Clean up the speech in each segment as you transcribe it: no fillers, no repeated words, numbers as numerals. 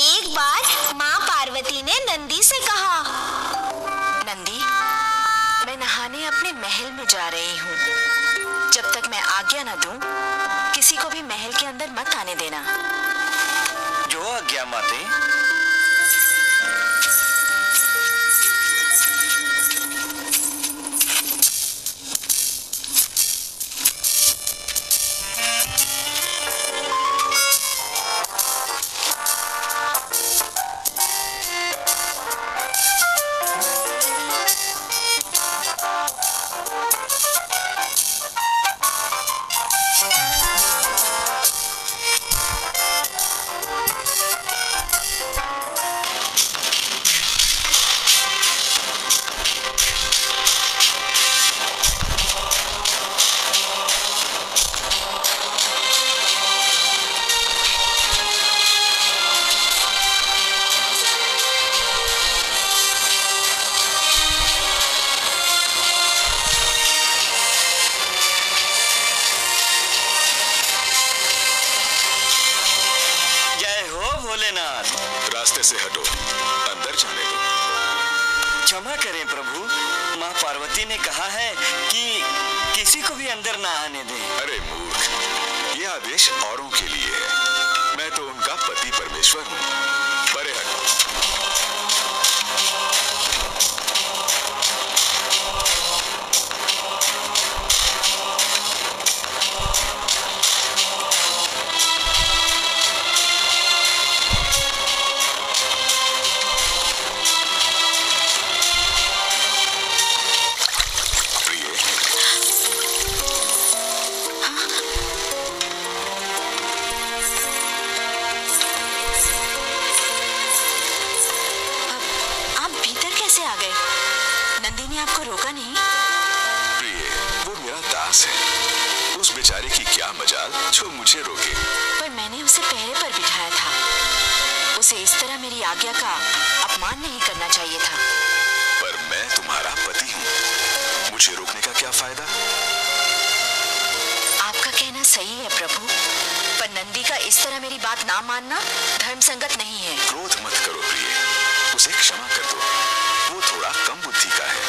एक बार माँ पार्वती ने नंदी से कहा, नंदी, मैं नहाने अपने महल में जा रही हूँ। जब तक मैं आज्ञा न दूं, किसी को भी महल के अंदर मत आने देना। जो आज्ञा माते। भोलेनाथ, रास्ते से हटो, अंदर जाने दो। क्षमा करें प्रभु, माँ पार्वती ने कहा है कि किसी को भी अंदर ना आने दें। अरे मूर्ख, ये आदेश औरों के लिए है। मैं तो उनका पति परमेश्वर हूँ। परे हटो। आ गए? नंदी ने आपको रोका नहीं? प्रिय, वो मेरा दास है। उस बेचारे की क्या मजाल जो मुझे रोके। पर मैंने उसे पहरे पर बिठाया था। उसे इस तरह मेरी आज्ञा का अपमान नहीं करना चाहिए था। पर मैं तुम्हारा पति हूँ, मुझे रोकने का क्या फायदा? आपका कहना सही है प्रभु, पर नंदी का इस तरह मेरी बात ना मानना धर्म संगत नहीं है। क्रोध मत करो प्रिय, उसे क्षमा कर दो। वो थोड़ा कम बुद्धि का है।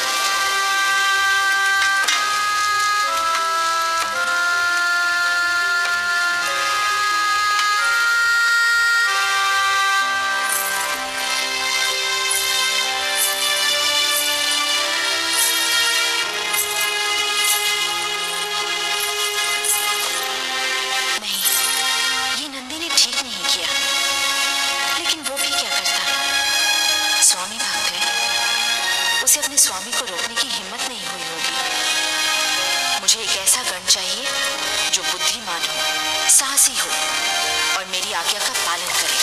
नहीं, ये नंदी ने ठीक नहीं किया, लेकिन वो भी क्या करता? स्वामी भाग गए, उसे अपने स्वामी को रोकने की हिम्मत नहीं हुई होगी। मुझे एक ऐसा गण चाहिए जो बुद्धिमान हो, साहसी हो और मेरी आज्ञा का पालन करे।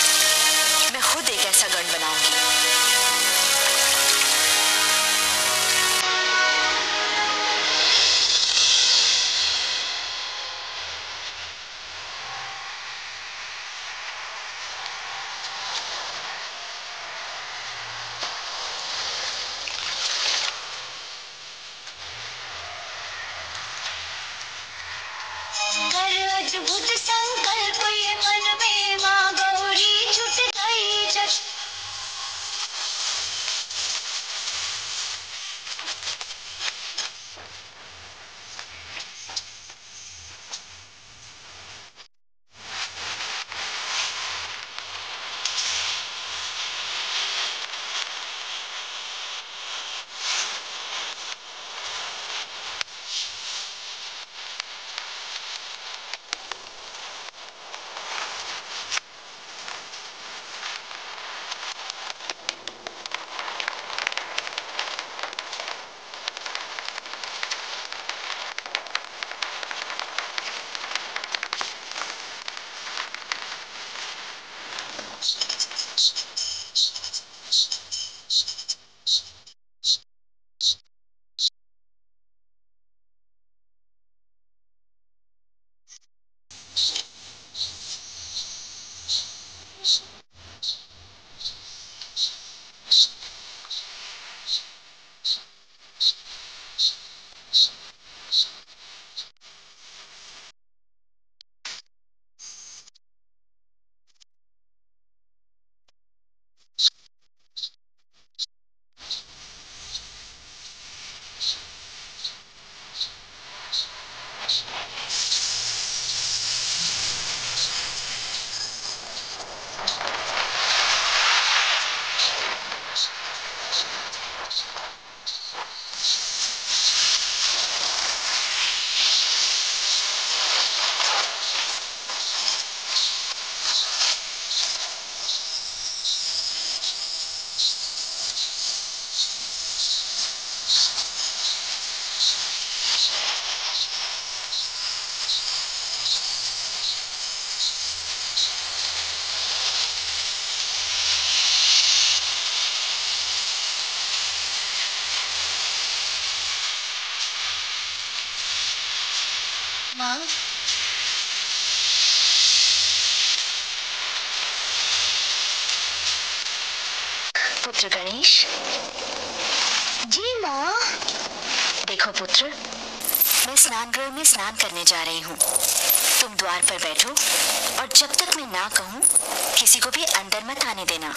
मैं खुद एक ऐसा गण बनाऊंगी। कर अद्भुत संकल्प ये मन में, माँ गौरी छुट गई जब। माँ, पुत्र गणेश। जी माँ। देखो पुत्र, मैं स्नान गृह में स्नान करने जा रही हूँ। तुम द्वार पर बैठो और जब तक मैं ना कहूँ किसी को भी अंदर मत आने देना।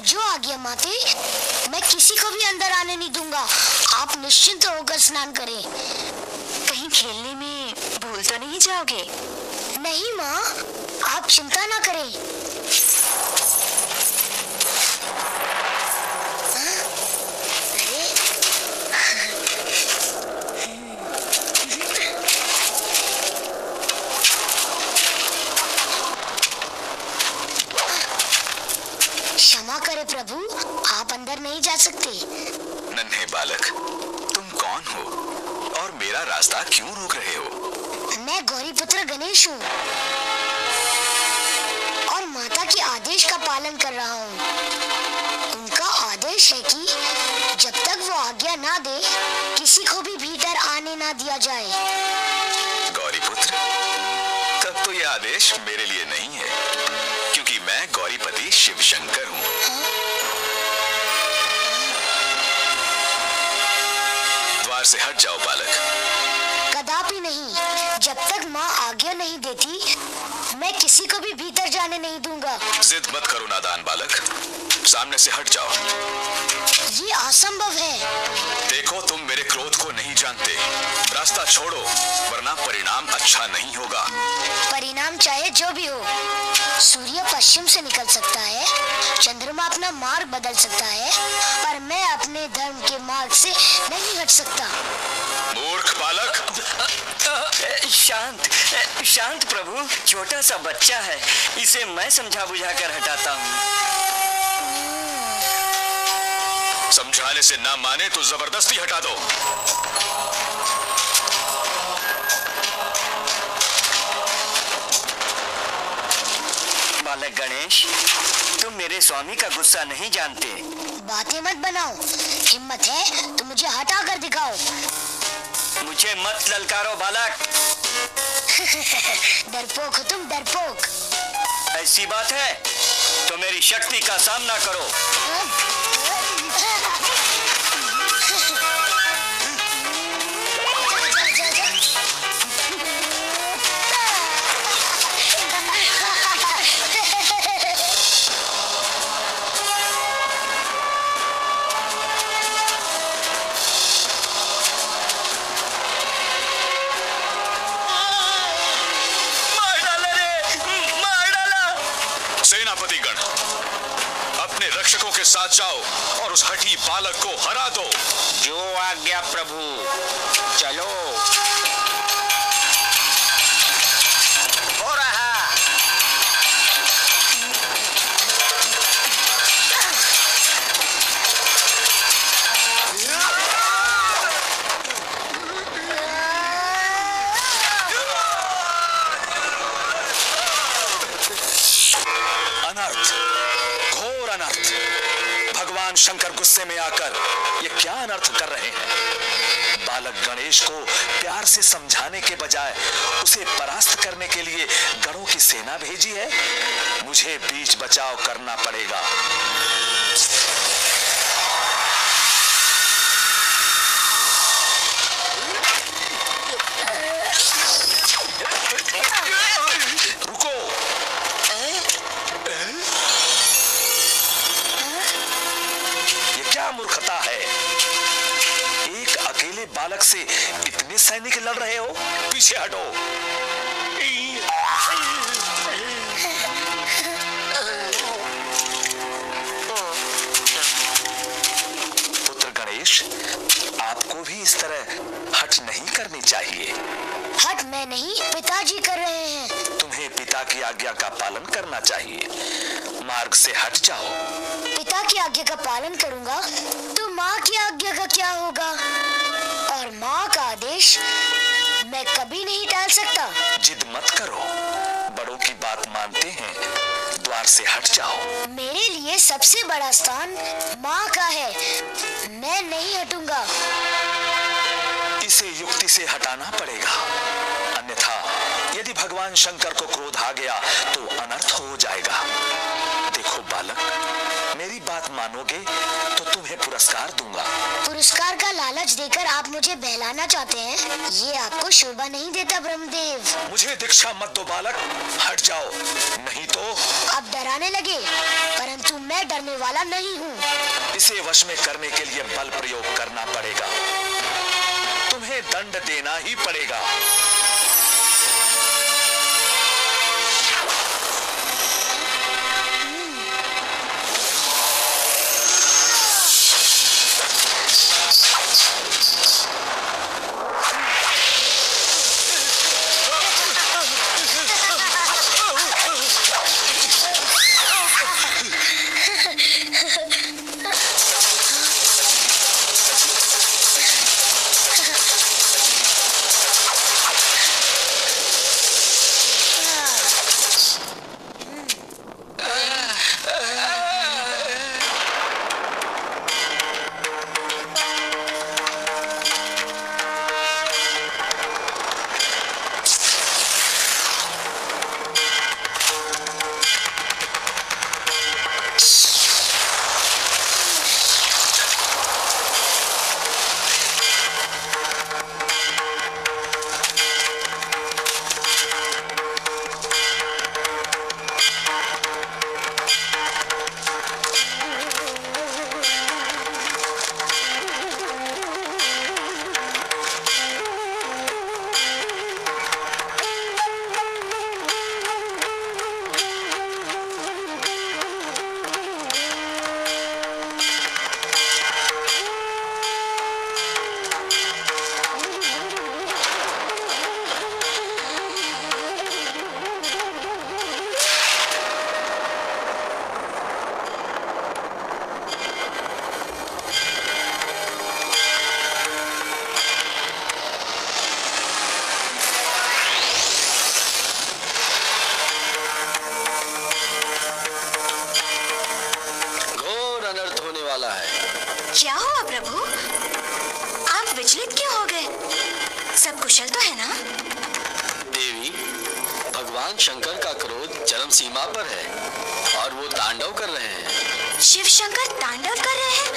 जो आज्ञा माते, मैं किसी को भी अंदर आने नहीं दूंगा। आप निश्चिंत होकर स्नान करें। कहीं खेलने में भूल तो नहीं जाओगे? नहीं माँ, आप चिंता ना करें। क्षमा करें प्रभु, आप अंदर नहीं जा सकते। नन्हे बालक, तुम कौन हो और मेरा रास्ता क्यों रोक रहे हो? मैं गौरी पुत्र गणेश हूँ और माता के आदेश का पालन कर रहा हूँ। उनका आदेश है कि जब तक वो आज्ञा ना दे, किसी को भी भीतर आने ना दिया जाए। गौरी पुत्र, तब तो यह आदेश मेरे लिए नहीं है, क्योंकि मैं गौरीपति शिव शंकर हूँ। द्वार से हट जाओ बालक। कदापि नहीं। जब तक माँ आज्ञा नहीं देती, मैं किसी को भी भीतर जाने नहीं दूंगा। जिद मत करो नादान बालक, सामने से हट जाओ। ये असंभव है। देखो, तुम मेरे क्रोध को नहीं जानते। रास्ता छोड़ो, वरना परिणाम अच्छा नहीं होगा। परिणाम चाहे जो भी हो, सूर्य पश्चिम से निकल सकता है, चंद्रमा अपना मार्ग बदल सकता है, पर मैं अपने धर्म के मार्ग से नहीं हट सकता। मूर्ख बालक! शांत शांत प्रभु, छोटा सा बच्चा है, इसे मैं समझा बुझा कर हटाता हूँ। समझाने से ना माने तो जबरदस्ती हटा दो। बालक गणेश, तुम मेरे स्वामी का गुस्सा नहीं जानते। बातें मत बनाओ। हिम्मत है तो मुझे हटा कर दिखाओ। मुझे मत ललकारो बालक। डरपोक हो तुम, डरपोक। ऐसी बात है तो मेरी शक्ति का सामना करो। सेनापतिगण, अपने रक्षकों के साथ जाओ और उस हठी बालक को हरा दो। जो आज्ञा प्रभु। चलो। हो रहा। अनर्थ, घोर अनर्थ। भगवान शंकर गुस्से में आकर ये क्या अनर्थ कर रहे हैं? बालक गणेश को प्यार से समझाने के बजाय उसे परास्त करने के लिए गणों की सेना भेजी है। मुझे बीच बचाव करना पड़ेगा। रुको। ये क्या मूर्खता है? एक अकेले बालक से इतने सैनिक लड़ रहे हो? पीछे हटो। पुत्र गणेश, आपको भी इस तरह हट नहीं करनी चाहिए। हट मैं नहीं, पिताजी कर रहे हैं। तुम्हें पिता की आज्ञा का पालन करना चाहिए। मार्ग से हट जाओ। पिता की आज्ञा का पालन करूंगा तो माँ की आज्ञा का क्या होगा? और माँ का आदेश मैं कभी नहीं टाल सकता। जिद मत करो, बड़ों की बात मानते हैं। द्वार से हट जाओ। मेरे लिए सबसे बड़ा स्थान माँ का है, मैं नहीं हटूंगा। इसे युक्ति से हटाना पड़ेगा। अन्यथा यदि भगवान शंकर को क्रोध आ गया तो अनर्थ हो जाएगा। देखो बालक, मेरी बात मानोगे तो तुम्हें पुरस्कार दूंगा। पुरस्कार का लालच देकर आप मुझे बहलाना चाहते हैं? ये आपको शोभा नहीं देता ब्रह्मदेव। मुझे दीक्षा मत दो बालक, हट जाओ, नहीं तो। आप डराने लगे, परंतु मैं डरने वाला नहीं हूँ। इसे वश में करने के लिए बल प्रयोग करना पड़ेगा, तुम्हें दंड देना ही पड़ेगा। क्या हुआ प्रभु? आप विचलित क्यों हो गए? सब कुशल तो है ना? देवी, भगवान शंकर का क्रोध चरम सीमा पर है और वो तांडव कर रहे हैं। शिव शंकर तांडव कर रहे हैं?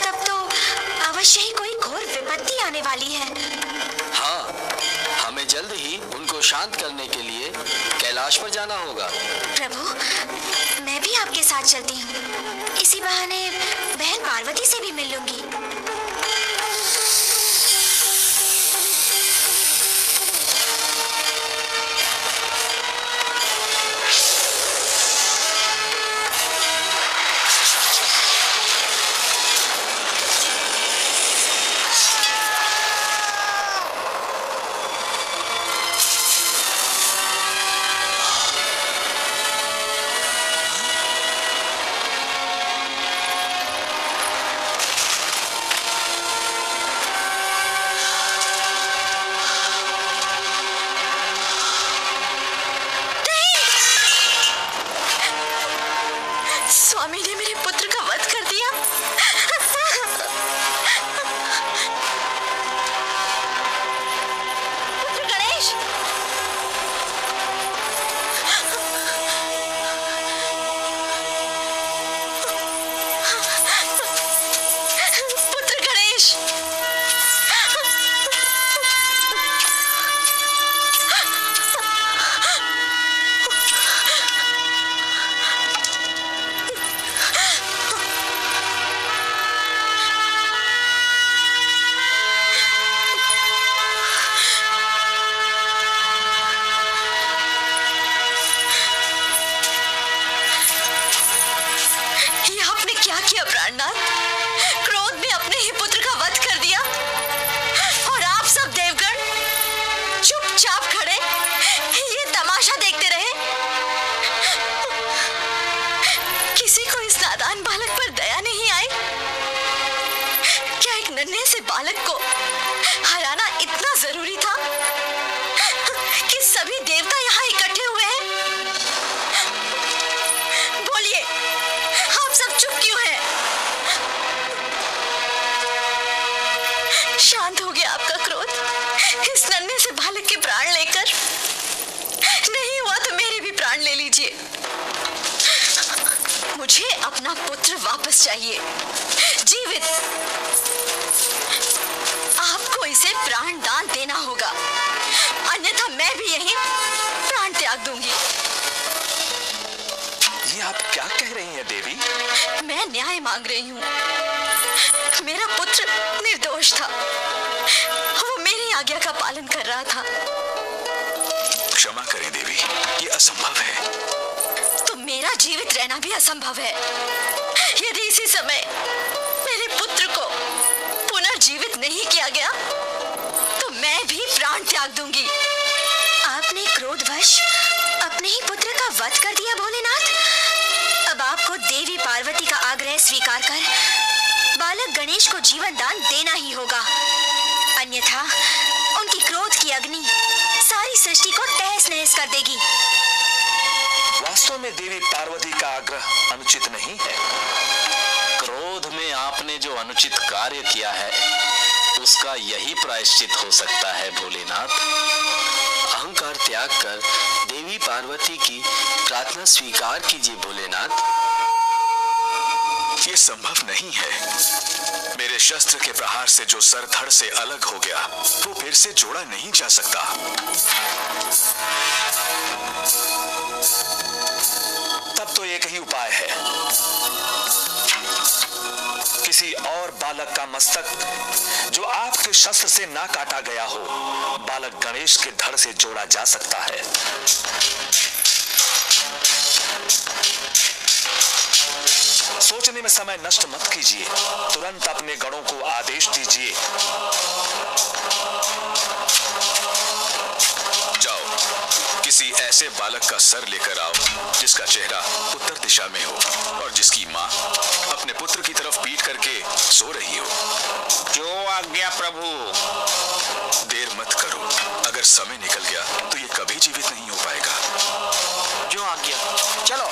तब तो अवश्य ही कोई घोर विपत्ति आने वाली है। हाँ, हमें जल्द ही उनको शांत करने के लिए कैलाश पर जाना होगा। प्रभु, मैं भी आपके साथ चलती हूँ। इसी बहाने बहन पार्वती से भी मिल लूंगी। स्वामी ने मेरे पुत्र का वध कर दिया। पुत्र गणेश, पुत्र गणेश, क्या किया प्राणनाथ? क्रोध में अपने ही पुत्र का वध कर दिया और आप सब देवगण चुपचाप खड़े ये तमाशा देखते रहे। किसी को इस नादान बालक पर दया नहीं आई? क्या एक नन्हे से बालक को हराना इतना जरूरी था कि सभी देवता यहाँ इकट्ठे हुए हैं? बोलिए, आप सब चुप क्यों हैं? शांत हो गया आपका क्रोध? इस नन्हे से बालक प्राण लेकर, नहीं हुआ तो मेरे भी प्राण ले लीजिए। मुझे अपना पुत्र वापस चाहिए, जीवित। आपको इसे प्राण दान देना होगा, अन्यथा मैं भी यहीं प्राण त्याग दूंगी। ये आप क्या कह रही हैं देवी? मैं न्याय मांग रही हूँ। मेरा पुत्र निर्दोष था, वो मेरी आज्ञा का पालन कर रहा था। क्षमा करें देवी, ये असंभव है। तो मेरा जीवित रहना भी असंभव है। यदि इसी समय मेरे पुत्र को पुनर्जीवित नहीं किया गया तो मैं भी प्राण त्याग दूंगी। आपने क्रोधवश अपने ही पुत्र का वध कर दिया भोलेनाथ। अब आपको देवी पार्वती का आग्रह स्वीकार कर बालक गणेश को जीवन दान देना ही होगा, अन्यथा उनकी क्रोध की अग्नि सारी सृष्टि को तहस नहस कर देगी। वास्तव में देवी पार्वती का आग्रह अनुचित नहीं है। क्रोध में आपने जो अनुचित कार्य किया है उसका यही प्रायश्चित हो सकता है भोलेनाथ। अहंकार त्याग कर देवी पार्वती की प्रार्थना स्वीकार कीजिए भोलेनाथ। ये संभव नहीं है। मेरे शस्त्र के प्रहार से जो सर धड़ से अलग हो गया वो फिर से जोड़ा नहीं जा सकता। तब तो एक ही उपाय है, किसी और बालक का मस्तक जो आपके शस्त्र से ना काटा गया हो, बालक गणेश के धड़ से जोड़ा जा सकता है। सोचने में समय नष्ट मत कीजिए, तुरंत अपने गणों को आदेश दीजिए। जाओ, किसी ऐसे बालक का सर लेकर आओ जिसका चेहरा उत्तर दिशा में हो और जिसकी माँ अपने पुत्र की तरफ पीठ करके सो रही हो। जो आज्ञा प्रभु। देर मत करो, अगर समय निकल गया तो ये कभी जीवित नहीं हो पाएगा। जो आज्ञा। चलो।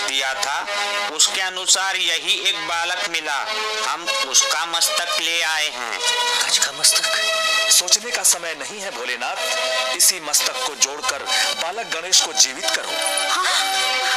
दिया था उसके अनुसार यही एक बालक मिला, हम उसका मस्तक ले आए हैं। राज का मस्तक? सोचने का समय नहीं है भोलेनाथ, इसी मस्तक को जोड़कर बालक गणेश को जीवित करो। हाँ?